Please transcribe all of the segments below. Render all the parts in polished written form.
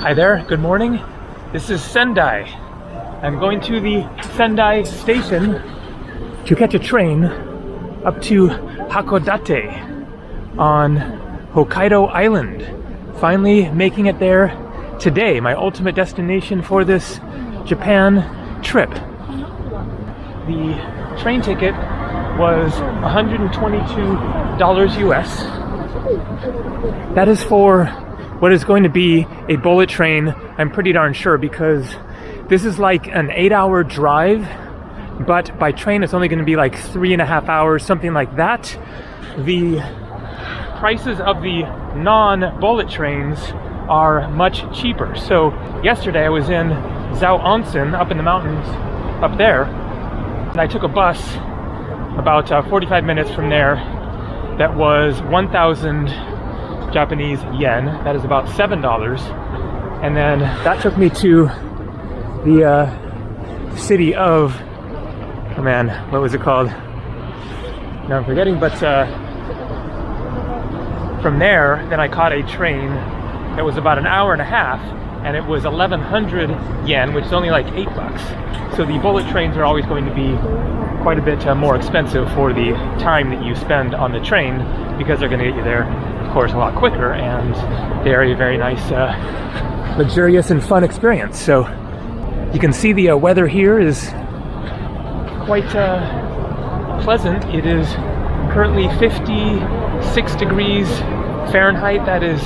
Hi there, good morning. This is Sendai. I'm going to the Sendai station to catch a train up to Hakodate on Hokkaido Island. Finally making it there today, my ultimate destination for this Japan trip. The train ticket was $122 US. That is for what is going to be a bullet train, I'm pretty darn sure, because this is like an 8-hour drive, but by train it's only going to be like 3.5 hours, something like that. The prices of the non-bullet trains are much cheaper. So yesterday I was in Zao Onsen up in the mountains up there, and I took a bus about 45 minutes from there that was 1,000 Japanese yen. That is about $7. And then that took me to the city of, oh man, what was it called? Now I'm forgetting, but from there, then I caught a train that was about 1.5 hours, and it was 1,100 yen, which is only like $8. So the bullet trains are always going to be quite a bit more expensive for the time that you spend on the train, because they're going to get you there, of course, a lot quicker, and they're a very nice, luxurious and fun experience. So you can see the weather here is quite pleasant. It is currently 56 degrees Fahrenheit. That is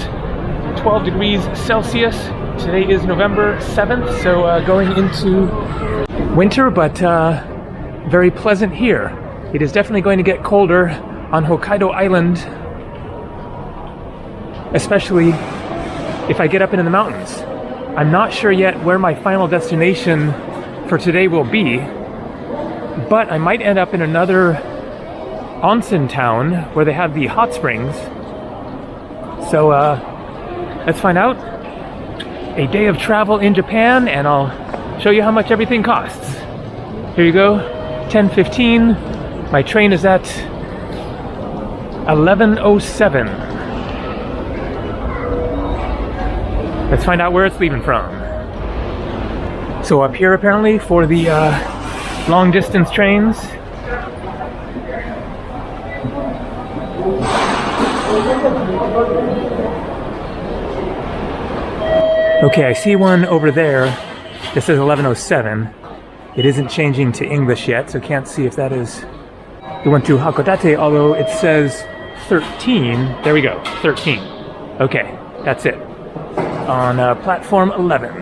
12 degrees Celsius. Today is November 7th, so going into winter, but very pleasant here. It is definitely going to get colder on Hokkaido Island, especially if I get up into the mountains. I'm not sure yet where my final destination for today will be, but I might end up in another onsen town where they have the hot springs. So let's find out. A day of travel in Japan, and I'll show you how much everything costs. Here you go, 10:15. My train is at 11:07. Let's find out where it's leaving from. So up here apparently for the long distance trains. Okay, I see one over there. This says 11:07. It isn't changing to English yet, so can't see if that is the one to Hakodate, although it says 13. There we go, 13. Okay, that's it. On platform 11.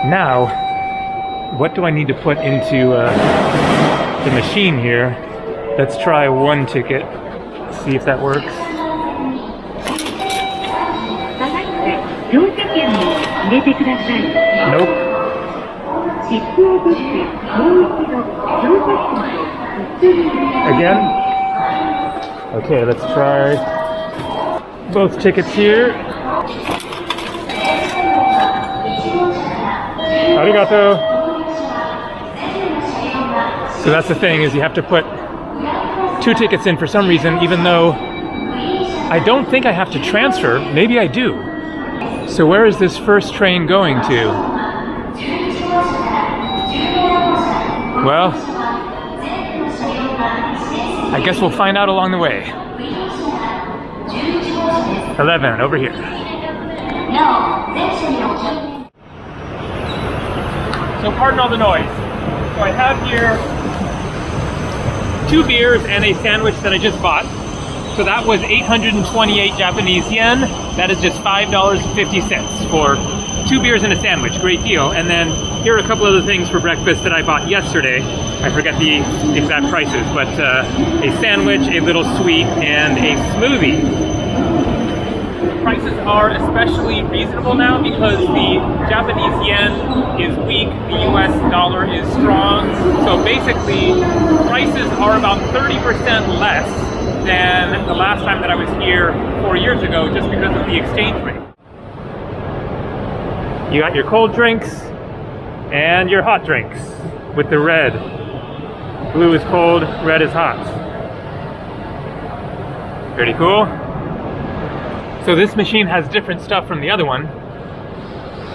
Now, what do I need to put into the machine here? Let's try one ticket, see if that works. Nope. Again? Okay, let's try both tickets here. Arigato. So that's the thing, is you have to put 2 tickets in for some reason, even though I don't think I have to transfer. Maybe I do. So where is this first train going to? Well, I guess we'll find out along the way. 11, over here. So pardon all the noise. So I have here 2 beers and a sandwich that I just bought. So that was 828 Japanese yen. That is just $5.50 for 2 beers and a sandwich. Great deal. And then here are a couple other things for breakfast that I bought yesterday. I forget the exact prices, but a sandwich, a little sweet, and a smoothie. Prices are especially reasonable now because the Japanese yen is weak, the US dollar is strong. So basically, prices are about 30% less than the last time that I was here 4 years ago, just because of the exchange rate. You got your cold drinks and your hot drinks with the red. Blue is cold, red is hot. Pretty cool. So this machine has different stuff from the other one.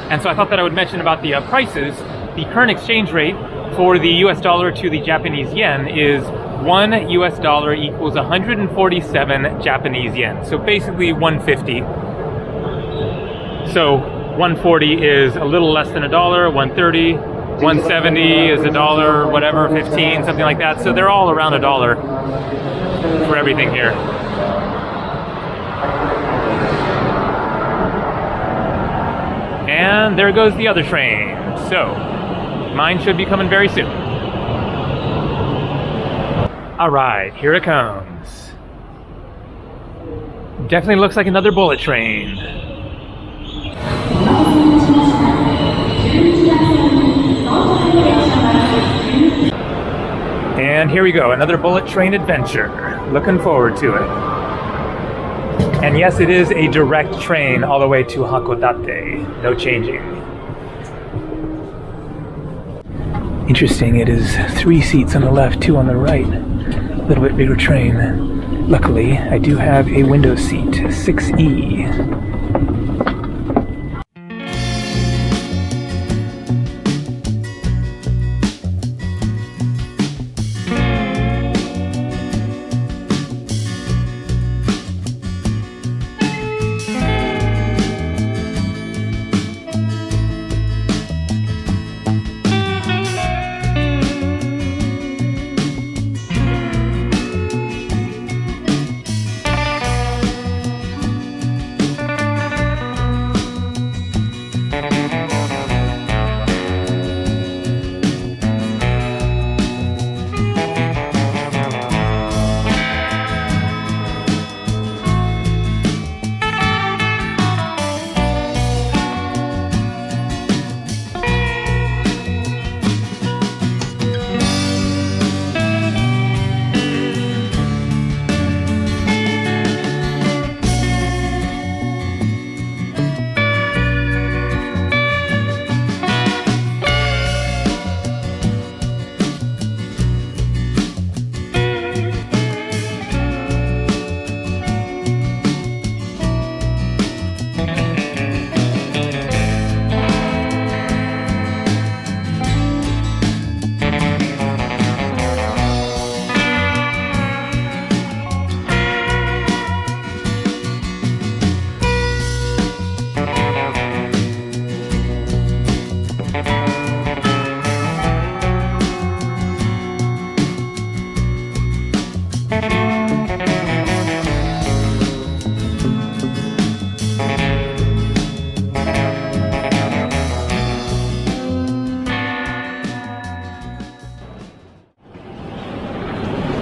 And so I thought that I would mention about the prices. The current exchange rate for the US dollar to the Japanese yen is 1 US dollar equals 147 Japanese yen. So basically 150. So 140 is a little less than $1, 130, 170 is $1, whatever, 15, something like that. So they're all around $1 for everything here. And there goes the other train. So mine should be coming very soon. All right, here it comes. Definitely looks like another bullet train. And here we go, another bullet train adventure. Looking forward to it. And yes, it is a direct train all the way to Hakodate. No changing. Interesting, it is 3 seats on the left, 2 on the right. A little bit bigger train. Luckily, I do have a window seat, 6E.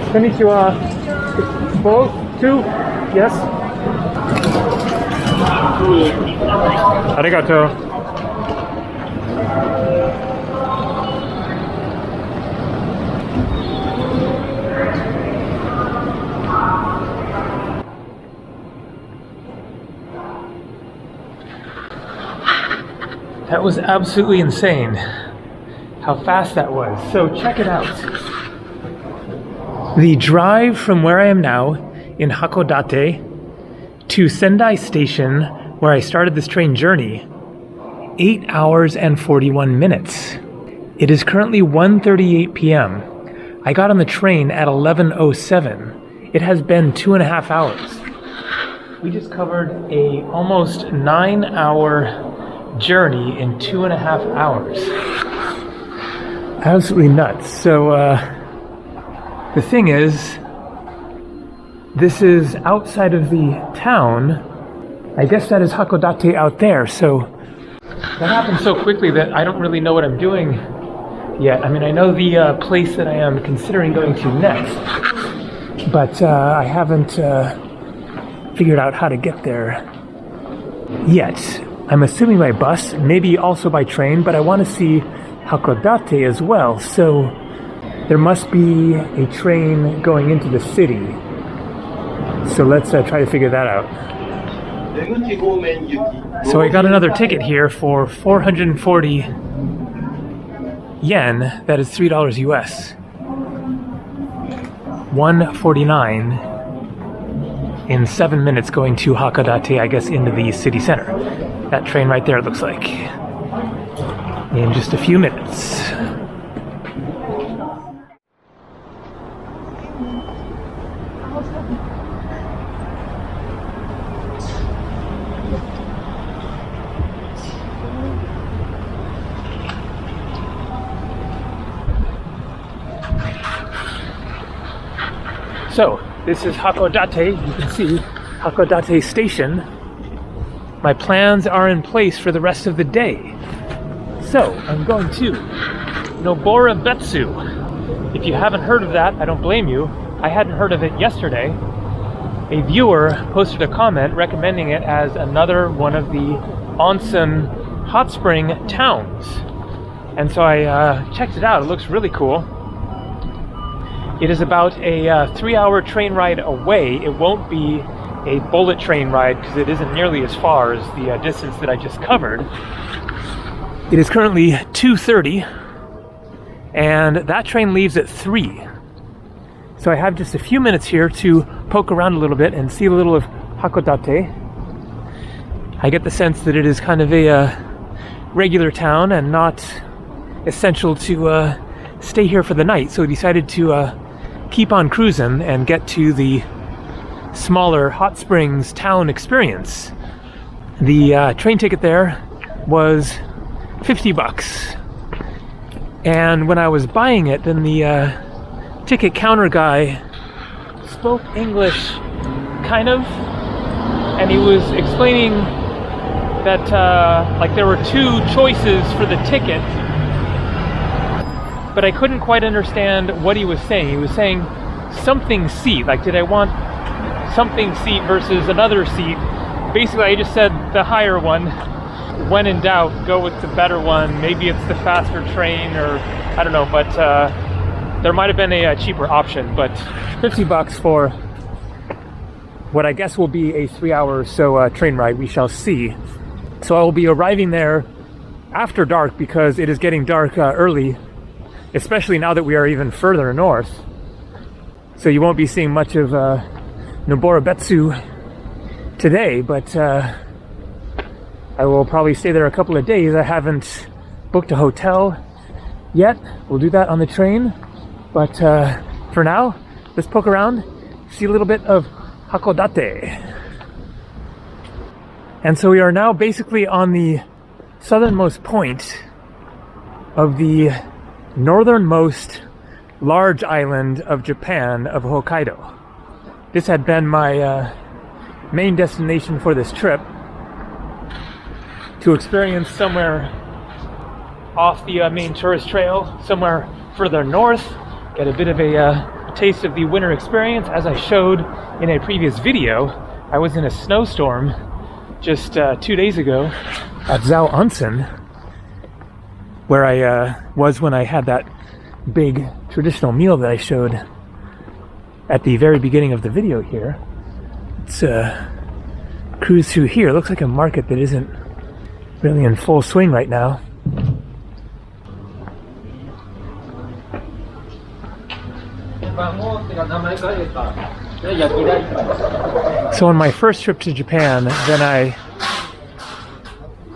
Konnichiwa. Both? 2? Yes? Arigato. That was absolutely insane how fast that was. So check it out. The drive from where I am now in Hakodate to Sendai Station, where I started this train journey, 8 hours and 41 minutes. It is currently 1:38 p.m. I got on the train at 11:07. It has been 2.5 hours. We just covered a almost 9-hour journey in 2.5 hours. Absolutely nuts. So, the thing is, this is outside of the town. I guess that is Hakodate out there, so that happened so quickly that I don't really know what I'm doing yet. I mean, I know the place that I am considering going to next, but I haven't figured out how to get there yet. I'm assuming by bus, maybe also by train, but I want to see Hakodate as well, so there must be a train going into the city. So let's try to figure that out. So I got another ticket here for 440 yen. That is $3 US. 149 in 7 minutes going to Hakodate, I guess into the city center. That train right there, it looks like. in just a few minutes. So, this is Hakodate. You can see Hakodate Station. My plans are in place for the rest of the day. So, I'm going to Noborabetsu. If you haven't heard of that, I don't blame you. I hadn't heard of it yesterday. A viewer posted a comment recommending it as another one of the onsen hot spring towns. And so I checked it out. It looks really cool. It is about a 3-hour train ride away. It won't be a bullet train ride because it isn't nearly as far as the distance that I just covered. It is currently 2:30 and that train leaves at 3. So I have just a few minutes here to poke around a little bit and see a little of Hakodate. I get the sense that it is kind of a regular town and not essential to stay here for the night. So we decided to keep on cruising and get to the smaller hot springs town experience. The train ticket there was $50. And when I was buying it, then the ticket counter guy spoke English, kind of, and he was explaining that like there were 2 choices for the ticket, but I couldn't quite understand what he was saying. He was saying something seat, like did I want something seat versus another seat. Basically I just said the higher one. When in doubt, go with the better one. Maybe it's the faster train, or I don't know, but there might have been a cheaper option. But $50 for what I guess will be a 3-hour or so train ride. We shall see. So I will be arriving there after dark because it is getting dark early, especially now that we are even further north. So you won't be seeing much of Noborabetsu today, but I will probably stay there a couple of days. I haven't booked a hotel yet. We'll do that on the train. But for now, let's poke around, see a little bit of Hakodate. And so we are now basically on the southernmost point of the northernmost large island of Japan of Hokkaido. This had been my main destination for this trip, to experience somewhere off the main tourist trail, somewhere further north, get a bit of a taste of the winter experience. As I showed in a previous video, I was in a snowstorm just 2 days ago at Zao Onsen, where I was when I had that big traditional meal that I showed at the very beginning of the video here. Let's cruise through here. It looks like a market that isn't really in full swing right now. So on my first trip to Japan, then I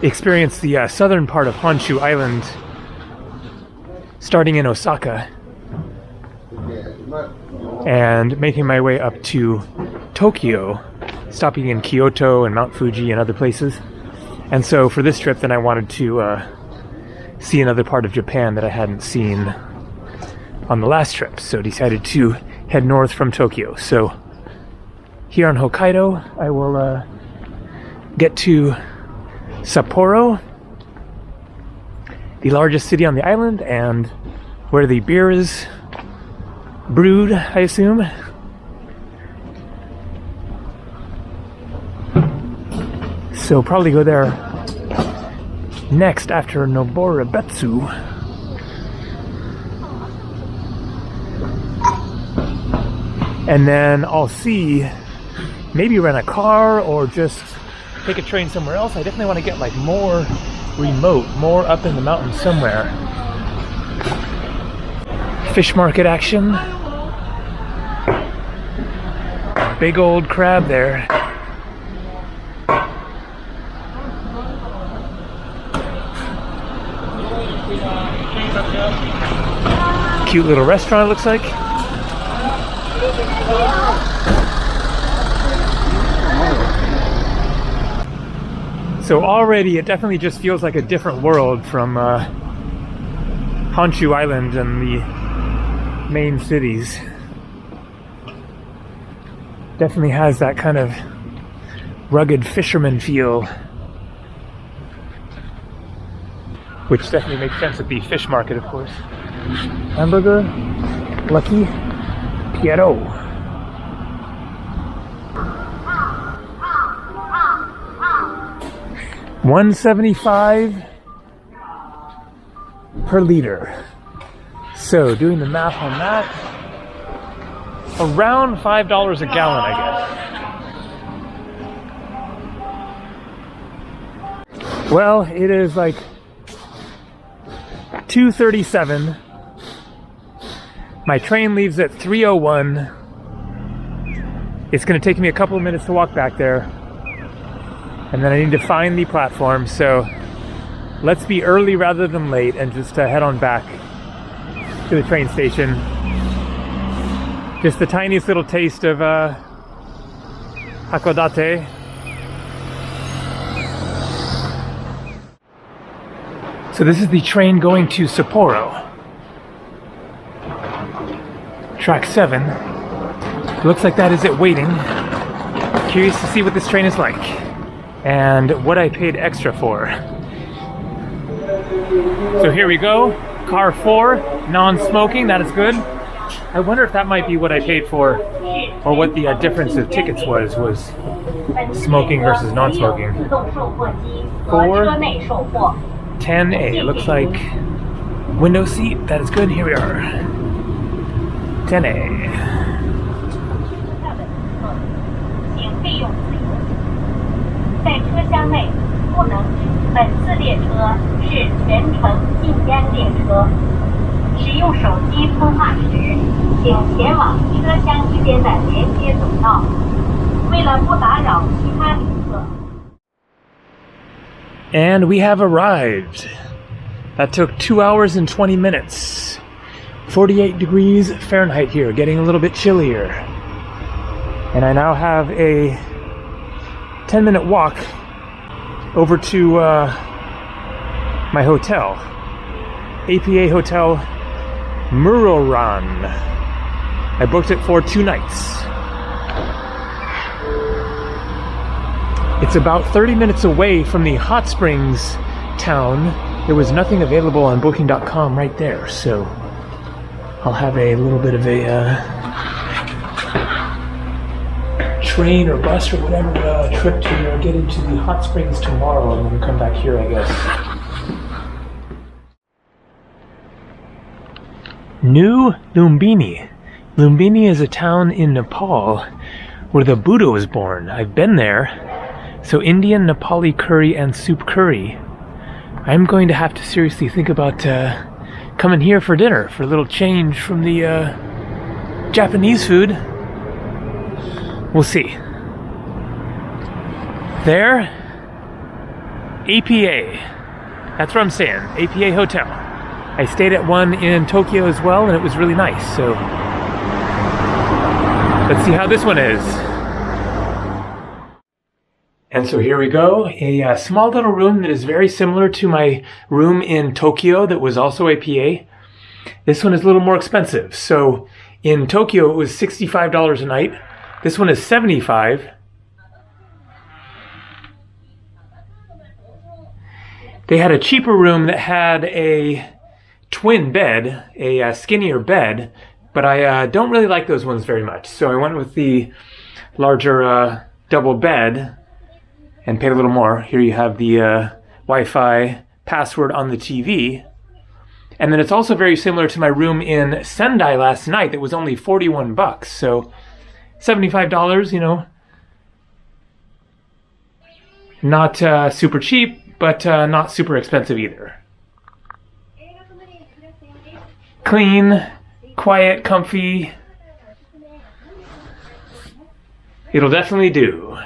experienced the southern part of Honshu Island, starting in Osaka and making my way up to Tokyo, stopping in Kyoto and Mount Fuji and other places. And so for this trip, then I wanted to see another part of Japan that I hadn't seen on the last trip. So decided to head north from Tokyo. So here on Hokkaido, I will get to Sapporo, the largest city on the island and where the beer is brewed, I assume. So probably go there next after Noborabetsu. And then I'll see, maybe rent a car or just take a train somewhere else. I definitely want to get like more remote, more up in the mountains somewhere. Fish market action. Big old crab there. Cute little restaurant, it looks like. So already it definitely just feels like a different world from Honshu Island and the main cities. Definitely has that kind of rugged fisherman feel, which definitely makes sense at the fish market, of course. Hamburger, Lucky, Piero. $1.75 per liter. So doing the math on that, around $5 a gallon, I guess. Well, it is like 2:37. My train leaves at 3:01. It's going to take me a couple of minutes to walk back there. And then I need to find the platform. So let's be early rather than late and just head on back to the train station. Just the tiniest little taste of Hakodate. So this is the train going to Sapporo. Track 7. Looks like that is it waiting. Curious to see what this train is like and what I paid extra for. So here we go. Car 4, non-smoking, that is good. I wonder if that might be what I paid for, or what the difference of tickets was smoking versus non-smoking. 4, 10A, looks like window seat, that is good, here we are. 10A. And we have arrived. That took 2 hours and 20 minutes. 48 degrees Fahrenheit here, getting a little bit chillier. And I now have a 10-minute walk over to my hotel. APA Hotel Muroran. I booked it for 2 nights. It's about 30 minutes away from the hot springs town. There was nothing available on booking.com right there, so I'll have a little bit of a train or bus or whatever trip to get into the hot springs tomorrow and then come back here, I guess. New Lumbini. Lumbini is a town in Nepal where the Buddha was born. I've been there. So Indian, Nepali curry and soup curry. I'm going to have to seriously think about coming here for dinner for a little change from the Japanese food. We'll see. There, APA. That's where I'm staying, APA Hotel. I stayed at one in Tokyo as well, and it was really nice. So let's see how this one is. And so here we go, a small little room that is very similar to my room in Tokyo that was also APA. This one is a little more expensive. So in Tokyo it was $65 a night. This one is $75. They had a cheaper room that had a twin bed, a skinnier bed, but I don't really like those ones very much. So I went with the larger double bed and paid a little more. Here you have the Wi-Fi password on the TV. And then it's also very similar to my room in Sendai last night that was only $41. So $75, you know. Not super cheap, but not super expensive either. Clean, quiet, comfy. It'll definitely do.